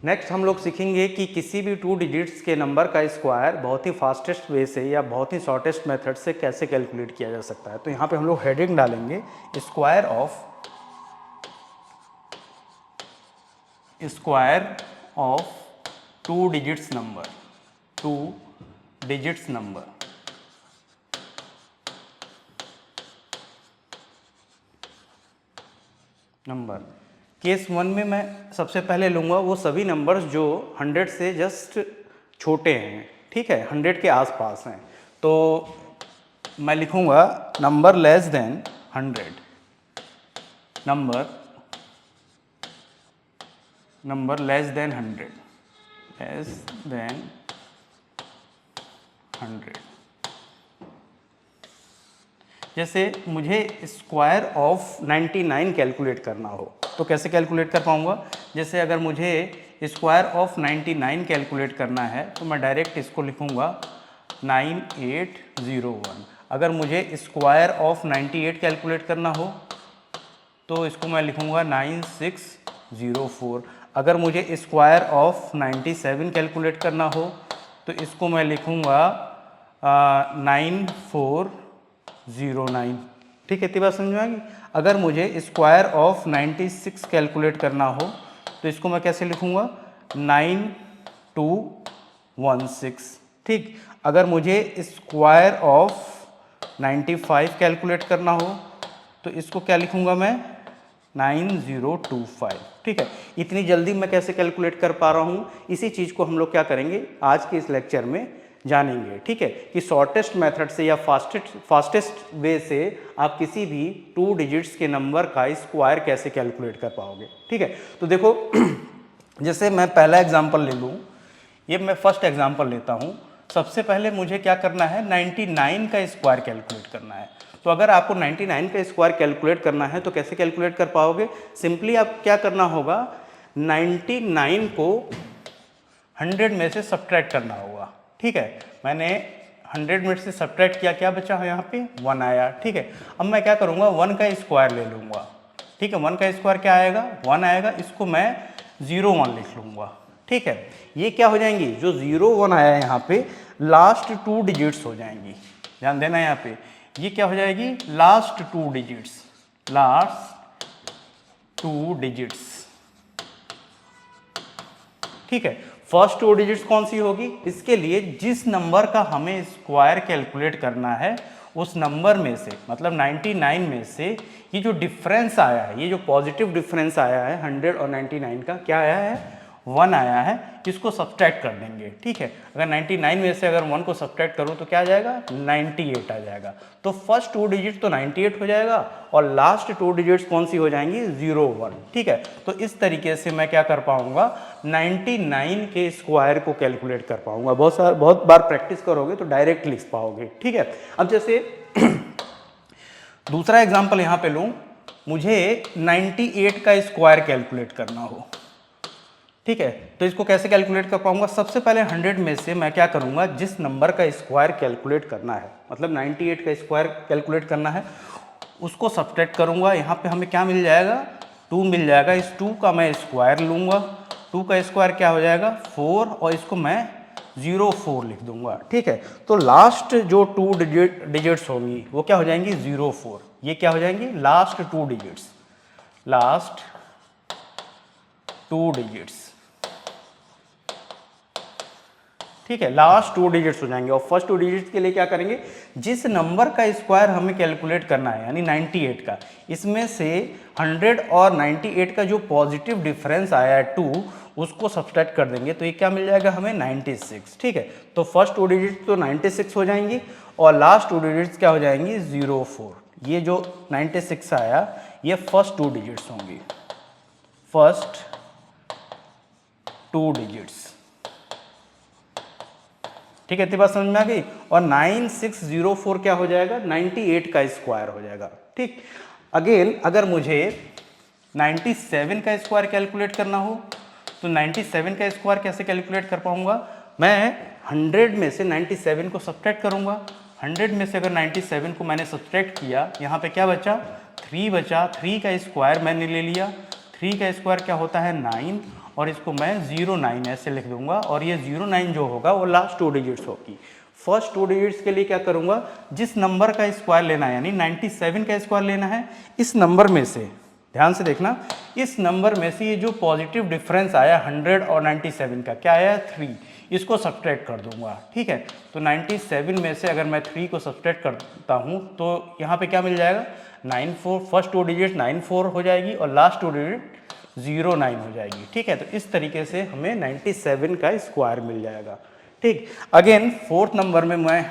Next हम लोग सीखेंगे कि किसी भी 2 डिजिट्स के नंबर का स्क्वायर बहुत ही फास्टेस्ट वे से या बहुत ही शॉर्टेस्ट मेथड से कैसे कैलकुलेट किया जा सकता है। तो यहाँ पे हम लोग हेडिंग डालेंगे square of 2 digits number. Case 1 में मैं सबसे पहले लूँगा वो सभी नंबर्स जो 100 से जस्ट छोटे हैं, ठीक है, 100 के आसपास हैं। तो मैं लिखूँगा number less than 100, number less than 100, जैसे मुझे स्क्वायर ऑफ 99 कैलकुलेट करना हो तो कैसे कैलकुलेट कर पाऊँगा। जैसे अगर मुझे स्क्वायर ऑफ 99 कैलकुलेट करना है तो मैं डायरेक्ट इसको लिखूँगा 9801। अगर मुझे स्क्वायर ऑफ 98 कैलकुलेट करना हो तो इसको मैं लिखूँगा 9604। अगर मुझे स्क्वायर ऑफ 97 कैलकुलेट करना हो तो इसको मैं लिखूँगा 9409। ठीक है, इतनी बात समझ में आएगी। अगर मुझे स्क्वायर ऑफ 96 कैलकुलेट करना हो तो इसको मैं कैसे लिखूँगा 9216। ठीक, अगर मुझे स्क्वायर ऑफ 95 कैलकुलेट करना हो तो इसको क्या लिखूँगा मैं 9025। ठीक है, इतनी जल्दी मैं कैसे कैलकुलेट कर पा रहा हूँ, इसी चीज़ को हम लोग क्या करेंगे आज के इस लेक्चर में जानेंगे। ठीक है, कि शॉर्टेस्ट मेथड से या फास्टेस्ट वे से आप किसी भी 2 डिजिट्स के नंबर का स्क्वायर कैसे कैलकुलेट कर पाओगे। ठीक है, तो देखो जैसे मैं पहला एग्जांपल ले लूँ, ये मैं फर्स्ट एग्जांपल लेता हूँ। सबसे पहले मुझे क्या करना है 99 का स्क्वायर कैलकुलेट करना है। तो अगर आपको 99 का स्क्वायर कैलकुलेट करना है तो कैसे कैलकुलेट कर पाओगे। सिंपली आप क्या करना होगा 99 को 100 में से सब्ट्रैक्ट करना होगा। ठीक है, मैंने 100 में से सब्ट्रैक्ट किया, क्या बचा है यहाँ पे 1 आया। ठीक है, अब मैं क्या करूँगा 1 का स्क्वायर ले लूँगा। ठीक है, 1 का स्क्वायर क्या आएगा 1 आएगा, इसको मैं 01 लिख लूँगा। ठीक है, ये क्या हो जाएंगी जो 01 आया है यहाँ पे लास्ट 2 डिजिट्स हो जाएंगी। ध्यान देना यहाँ पे, ये क्या हो जाएगी लास्ट 2 डिजिट्स। ठीक है, फर्स्ट 2 डिजिट्स कौन सी होगी, इसके लिए जिस नंबर का हमें स्क्वायर कैलकुलेट करना है उस नंबर में से, मतलब 99 में से ये जो डिफरेंस आया है, ये जो पॉजिटिव डिफरेंस आया है 100 और 99 का, क्या आया है 1 आया है, इसको सब्ट्रैक्ट कर देंगे। ठीक है, अगर 99 में से अगर 1 को सब्ट्रैक्ट करूं तो क्या आ जाएगा 98 आ जाएगा। तो फर्स्ट 2 डिजिट तो 98 हो जाएगा और लास्ट 2 डिजिट्स कौन सी हो जाएंगी 01। ठीक है, तो इस तरीके से मैं क्या कर पाऊंगा 99 के स्क्वायर को कैलकुलेट कर पाऊंगा। बहुत बार प्रैक्टिस करोगे तो डायरेक्ट लिख पाओगे। ठीक है, अब जैसे दूसरा एग्जाम्पल यहाँ पे लूँ, मुझे 98 का स्क्वायर कैलकुलेट करना हो। ठीक है, तो इसको कैसे कैलकुलेट कर पाऊंगा। सबसे पहले 100 में से मैं क्या करूंगा जिस नंबर का स्क्वायर कैलकुलेट करना है, मतलब 98 का स्क्वायर कैलकुलेट करना है, उसको सब्ट्रैक्ट करूंगा। यहाँ पे हमें क्या मिल जाएगा 2 मिल जाएगा। इस 2 का मैं स्क्वायर लूंगा, 2 का स्क्वायर क्या हो जाएगा 4 और इसको मैं 04 लिख दूंगा। ठीक है, तो लास्ट जो 2 डिजिट्स होंगी वो क्या हो जाएंगी 04। ये क्या हो जाएंगी लास्ट 2 डिजिट्स। ठीक है, लास्ट 2 डिजिट्स हो जाएंगे। और फर्स्ट 2 डिजिट्स के लिए क्या करेंगे, जिस नंबर का स्क्वायर हमें कैलकुलेट करना है यानी 98 का, इसमें से 100 और 98 का जो पॉजिटिव डिफरेंस आया है 2, उसको सब्ट्रैक्ट कर देंगे तो ये क्या मिल जाएगा हमें 96। ठीक है, तो फर्स्ट 2 डिजिट्स तो 96 हो जाएंगी और लास्ट 2 डिजिट्स क्या हो जाएंगी 04। ये जो 96 आया ये फर्स्ट 2 डिजिट्स होंगी, फर्स्ट 2 डिजिट्स। ठीक है, इतनी बात समझ में आ गई। और 9604 क्या हो जाएगा 98 का स्क्वायर हो जाएगा। ठीक, अगेन अगर मुझे 97 का स्क्वायर कैलकुलेट करना हो तो 97 का स्क्वायर कैसे कैलकुलेट कर पाऊंगा, मैं 100 में से 97 को सब्ट्रैक्ट करूंगा। 100 में से अगर 97 को मैंने सब्ट्रैक्ट किया, यहाँ पे क्या बचा 3 बचा, 3 का स्क्वायर मैंने ले लिया। 3 का स्क्वायर क्या होता है 9, और इसको मैं 09 ऐसे लिख दूंगा, और ये 09 जो होगा वो लास्ट 2 डिजिट्स होगी। फर्स्ट 2 डिजिट्स के लिए क्या करूंगा, जिस नंबर का स्क्वायर लेना है यानी 97 का स्क्वायर लेना है, इस नंबर में से, ध्यान से देखना, इस नंबर में से ये जो पॉजिटिव डिफरेंस आया 100 और 97 का क्या आया 3, इसको सब्ट्रैक्ट कर दूंगा। ठीक है, तो 97 में से अगर मैं 3 को सब्ट्रैक्ट करता हूँ तो यहाँ पे क्या मिल जाएगा 94, फर्स्ट 2 डिजिट 94 हो जाएगी और लास्ट 2 डिजिट 09 हो जाएगी। ठीक है, तो इस तरीके से हमें 97 का स्क्वायर मिल जाएगा। ठीक, अगेन फोर्थ नंबर में मैं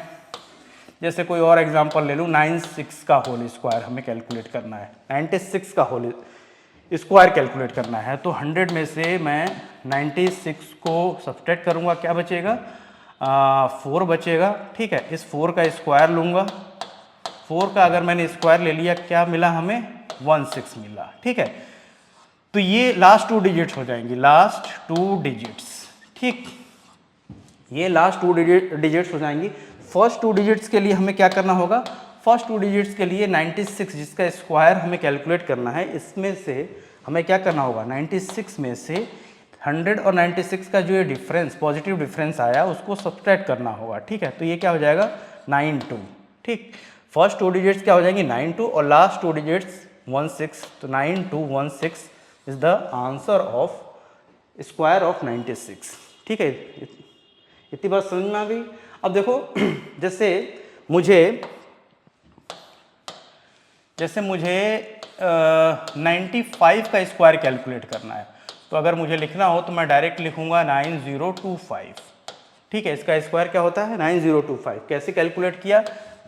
जैसे कोई और एग्जांपल ले लूँ, 96 का होल स्क्वायर हमें कैलकुलेट करना है, 96 का होल स्क्वायर कैलकुलेट करना है, तो 100 में से मैं 96 को सब्ट्रैक्ट करूँगा, क्या बचेगा 4 बचेगा। ठीक है, इस 4 का स्क्वायर लूँगा, 4 का अगर मैंने स्क्वायर ले लिया क्या मिला हमें 16 मिला। ठीक है, तो ये लास्ट 2 डिजिट्स हो जाएंगी, लास्ट 2 डिजिट्स। ठीक, ये लास्ट 2 डिजिट्स हो जाएंगी। फर्स्ट 2 डिजिट्स के लिए हमें क्या करना होगा, फर्स्ट 2 डिजिट्स के लिए 96 जिसका स्क्वायर हमें कैलकुलेट करना है, इसमें से हमें क्या करना होगा 96 में से 100 और 96 का जो ये डिफरेंस पॉजिटिव डिफरेंस आया उसको सब्ट्रैक्ट करना होगा। ठीक है, तो ये क्या हो जाएगा 92। ठीक, फर्स्ट 2 डिजिट्स क्या हो जाएंगी 92 और लास्ट 2 डिजिट्स 16, तो 9216 is the answer of square of 96। ठीक है, इतनी बात समझ में आ गई। अब देखो जैसे मुझे 95 का स्क्वायर कैलकुलेट करना है, तो अगर मुझे लिखना हो तो मैं डायरेक्ट लिखूंगा 9025। ठीक है, इसका स्क्वायर क्या होता है 9025। कैसे कैलकुलेट किया,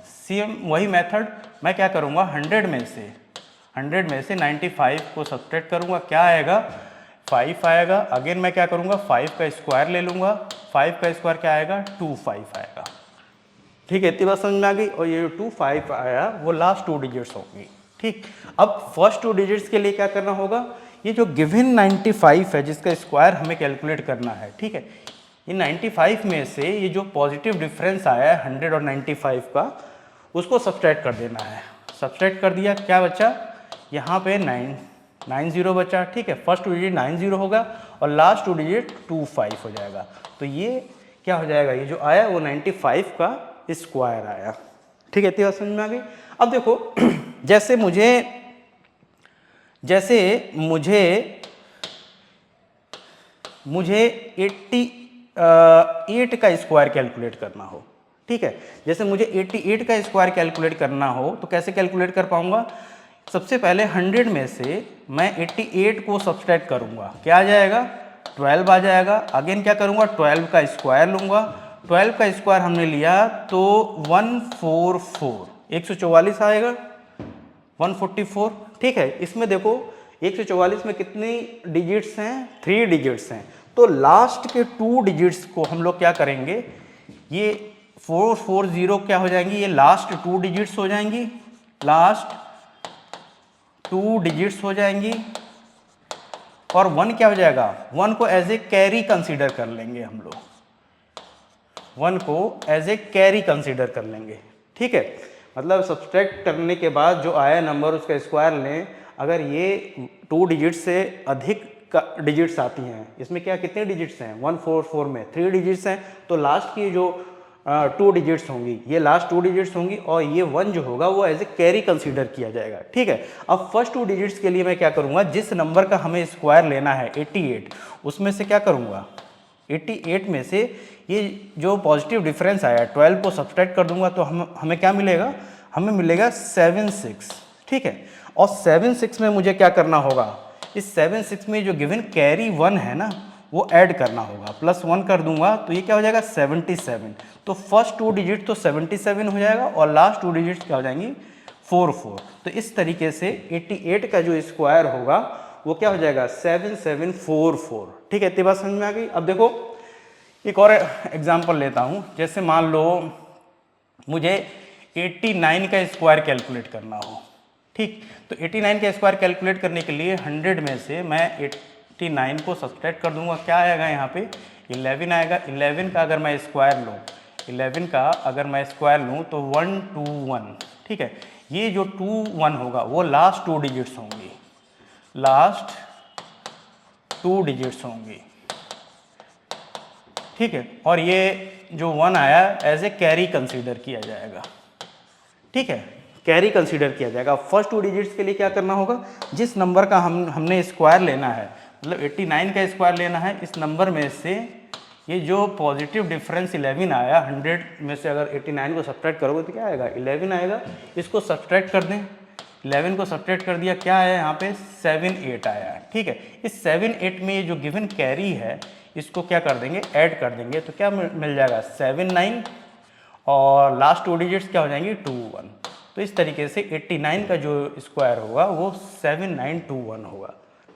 सेम वही मेथड, मैं क्या करूंगा 100 में से 95 को सब्ट्रैक्ट करूंगा, क्या आएगा 5 आएगा। अगेन मैं क्या करूंगा 5 का स्क्वायर ले लूंगा, 5 का स्क्वायर क्या आएगा 25 आएगा। ठीक है, इतनी बात समझ में आ गई। और ये 25 आया वो लास्ट 2 डिजिट्स होगी। ठीक, अब फर्स्ट 2 डिजिट्स के लिए क्या करना होगा, ये जो गिवन 95 है जिसका स्क्वायर हमें कैलकुलेट करना है। ठीक है, ये 95 में से ये जो पॉजिटिव डिफरेंस आया है 100 और 95 का, उसको सब्ट्रैक्ट कर देना है। सब्ट्रैक्ट कर दिया, क्या बचा यहाँ पे 90 बचा। ठीक है, फर्स्ट 2 डिजिट 90 होगा और लास्ट 2 डिजिट 25 हो जाएगा। तो ये क्या हो जाएगा, ये जो आया वो 95 का स्क्वायर आया। ठीक है, इतनी बात समझ में आ गई। अब देखो जैसे मुझे 88 का स्क्वायर कैलकुलेट करना हो। ठीक है, जैसे मुझे 88 का स्क्वायर कैलकुलेट करना हो तो कैसे कैलकुलेट कर पाऊंगा, सबसे पहले 100 में से मैं 88 को सब्ट्रैक्ट करूंगा, क्या आ जाएगा 12 आ जाएगा। अगेन क्या करूंगा 12 का स्क्वायर लूंगा, 12 का स्क्वायर हमने लिया तो 144, 144 आएगा 144। ठीक है, इसमें देखो 144 में कितनी डिजिट्स हैं 3 डिजिट्स हैं, तो लास्ट के 2 डिजिट्स को हम लोग क्या करेंगे, ये 440 क्या हो जाएंगी, ये लास्ट 2 डिजिट्स हो जाएंगी, लास्ट 2 डिजिट्स हो जाएंगी। और 1 क्या हो जाएगा, 1 को एज ए कैरी कंसीडर कर लेंगे हम लोग, 1 को एज ए कैरी कंसीडर कर लेंगे। ठीक है, मतलब सब्सट्रैक्ट करने के बाद जो आया नंबर उसका स्क्वायर लें, अगर ये 2 डिजिट से अधिक डिजिट्स आती हैं, इसमें क्या कितने डिजिट्स हैं 144 में 3 डिजिट्स हैं, तो लास्ट की जो 2 डिजिट्स होंगी ये लास्ट 2 डिजिट्स होंगी और ये 1 जो होगा वो एज ए कैरी कंसीडर किया जाएगा। ठीक है, अब फर्स्ट 2 डिजिट्स के लिए मैं क्या करूँगा, जिस नंबर का हमें स्क्वायर लेना है 88, उसमें से क्या करूँगा 88 में से ये जो पॉजिटिव डिफरेंस आया 12 को सब्ट्रैक्ट कर दूंगा, तो हमें क्या मिलेगा, हमें मिलेगा 76। ठीक है, और 76 में मुझे क्या करना होगा, इस 76 में जो गिवन कैरी 1 है ना वो ऐड करना होगा, +1 कर दूंगा तो ये क्या हो जाएगा 77। तो फर्स्ट 2 डिजिट तो 77 हो जाएगा और लास्ट 2 डिजिट क्या हो जाएंगी 44। तो इस तरीके से 88 का जो स्क्वायर होगा वो क्या हो जाएगा 7744। ठीक है, इतनी बात समझ में आ गई। अब देखो एक और एग्जांपल लेता हूँ, जैसे मान लो मुझे 89 का स्क्वायर कैलकुलेट करना हो। ठीक, तो 89 का स्क्वायर कैलकुलेट करने के लिए 100 में से मैं 89 को सब्ट्रैक्ट कर दूंगा, क्या आएगा यहाँ पे 11 आएगा। 11 का अगर मैं स्क्वायर लूँ, 11 का अगर मैं स्क्वायर लूँ तो 121। ठीक है, ये जो 21 होगा वो लास्ट 2 डिजिट्स होंगी, लास्ट 2 डिजिट्स होंगी, ठीक है। और ये जो 1 आया एज ए कैरी कंसीडर किया जाएगा, ठीक है, कैरी कंसीडर किया जाएगा। फर्स्ट 2 डिजिट्स के लिए क्या करना होगा, जिस नंबर का हमने स्क्वायर लेना है, मतलब 89 का स्क्वायर लेना है, इस नंबर में से ये जो पॉजिटिव डिफरेंस 11 आया, 100 में से अगर 89 को सब्ट्रैक्ट करोगे तो क्या आएगा, 11 आएगा। इसको सब्ट्रैक्ट कर दें, 11 को सब्ट्रैक्ट कर दिया, क्या आया यहाँ पे 7 8 आया, ठीक है। इस 7 8 में ये जो गिवन कैरी है इसको क्या कर देंगे, ऐड कर देंगे, तो क्या मिल जाएगा 7 9 और लास्ट 2 डिजिट्स क्या हो जाएंगी 2 1। तो इस तरीके से 89 का जो स्क्वायर होगा वो 7921 होगा।